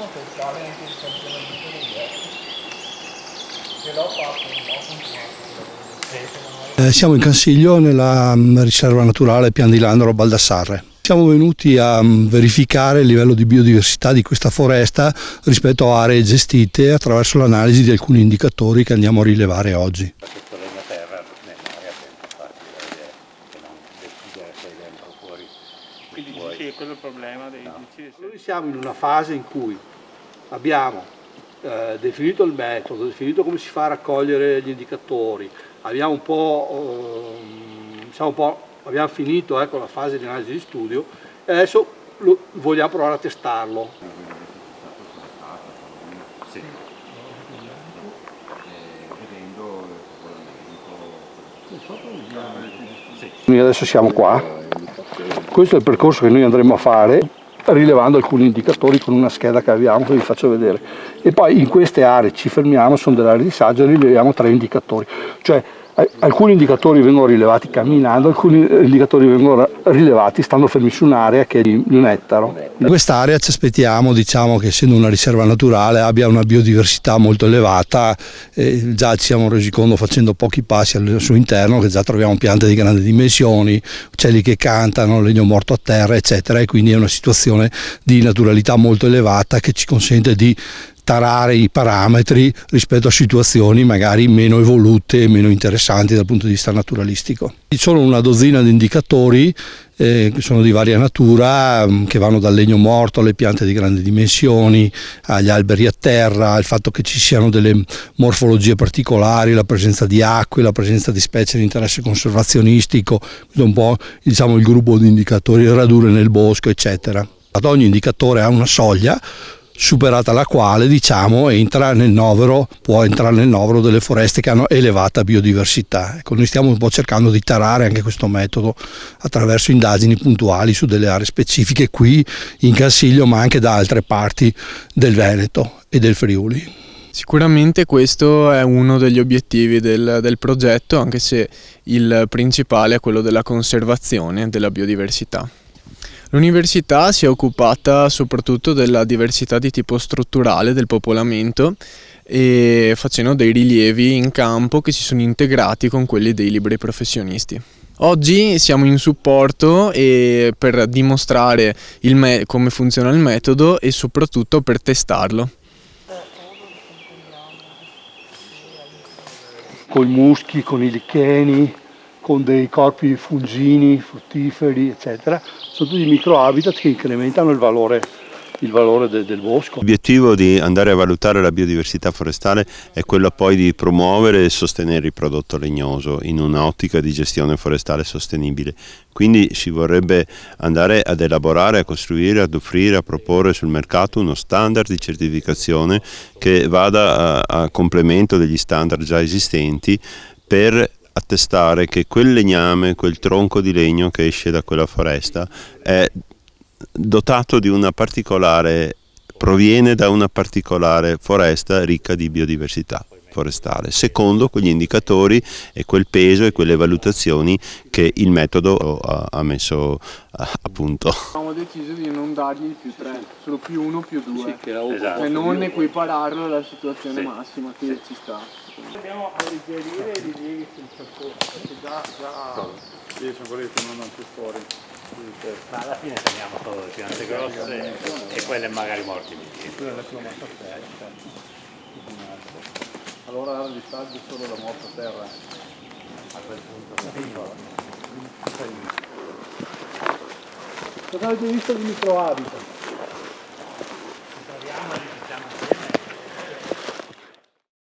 diciamo che vale anche il campionamento degli esteri, che l'ho fatto, ho continuato. Siamo in Cansiglio nella riserva naturale Pian di Landro Baldassarre. Siamo venuti a verificare il livello di biodiversità di questa foresta rispetto a aree gestite attraverso l'analisi di alcuni indicatori che andiamo a rilevare oggi. Questo legno terra nell'area è sempre facile da vedere, che non decidere se è dentro o fuori. Quindi sì, quello è il problema dei Noi siamo in una fase in cui abbiamo definito il metodo, definito come si fa a raccogliere gli indicatori, abbiamo un po', abbiamo finito con la fase di analisi di studio e adesso vogliamo provare a testarlo. Sì. Vedendo il popolamento. Noi adesso siamo qua, questo è il percorso che noi andremo a fare rilevando alcuni indicatori con una scheda che abbiamo che vi faccio vedere e poi in queste aree ci fermiamo, sono delle aree di saggio e rileviamo 3 indicatori, cioè alcuni indicatori vengono rilevati camminando, alcuni indicatori vengono rilevati stando fermi su un'area che è di 1 ettaro. In quest'area ci aspettiamo, diciamo, che essendo una riserva naturale abbia una biodiversità molto elevata, già ci siamo resi conto facendo pochi passi al suo interno che già troviamo piante di grandi dimensioni, uccelli che cantano, legno morto a terra eccetera, e quindi è una situazione di naturalità molto elevata che ci consente di tarare i parametri rispetto a situazioni magari meno evolute e meno interessanti dal punto di vista naturalistico. Ci sono una dozzina di indicatori che sono di varia natura, che vanno dal legno morto alle piante di grandi dimensioni, agli alberi a terra, al fatto che ci siano delle morfologie particolari, la presenza di acque, la presenza di specie di interesse conservazionistico, questo è un po', diciamo, il gruppo di indicatori, radure nel bosco eccetera. Ad ogni indicatore ha una soglia superata la quale, diciamo, può entrare nel novero delle foreste che hanno elevata biodiversità. Ecco, noi stiamo un po' cercando di tarare anche questo metodo attraverso indagini puntuali su delle aree specifiche qui in Cansiglio, ma anche da altre parti del Veneto e del Friuli. Sicuramente questo è uno degli obiettivi del progetto, anche se il principale è quello della conservazione della biodiversità. L'università si è occupata soprattutto della diversità di tipo strutturale del popolamento e facendo dei rilievi in campo che si sono integrati con quelli dei liberi professionisti. Oggi siamo in supporto per dimostrare come funziona il metodo e soprattutto per testarlo. Con i muschi, con i licheni, con dei corpi fungini, fruttiferi, eccetera, sono tutti microhabitat che incrementano il valore del bosco. L'obiettivo di andare a valutare la biodiversità forestale è quello poi di promuovere e sostenere il prodotto legnoso in un'ottica di gestione forestale sostenibile. Quindi si vorrebbe andare ad elaborare, a costruire, ad offrire, a proporre sul mercato uno standard di certificazione che vada a complemento degli standard già esistenti per attestare che quel legname, quel tronco di legno che esce da quella foresta è dotato di una particolare, proviene da una particolare foresta ricca di biodiversità forestale, secondo quegli indicatori e quel peso e quelle valutazioni che il metodo ha messo a punto. Abbiamo deciso di non dargli il più 3, solo più 1 più 2, Sì, esatto. e non equipararlo alla situazione massima che ci sta. Andiamo a riferire i rilievi sul percorso, perché già se volete non più fuori. Ma alla fine teniamo solo le piante grosse e quelle magari morti. Quella è la più morta a terra. Allora al disagio solo la morta a terra. A quel punto. Cosa avete visto di microhabitat?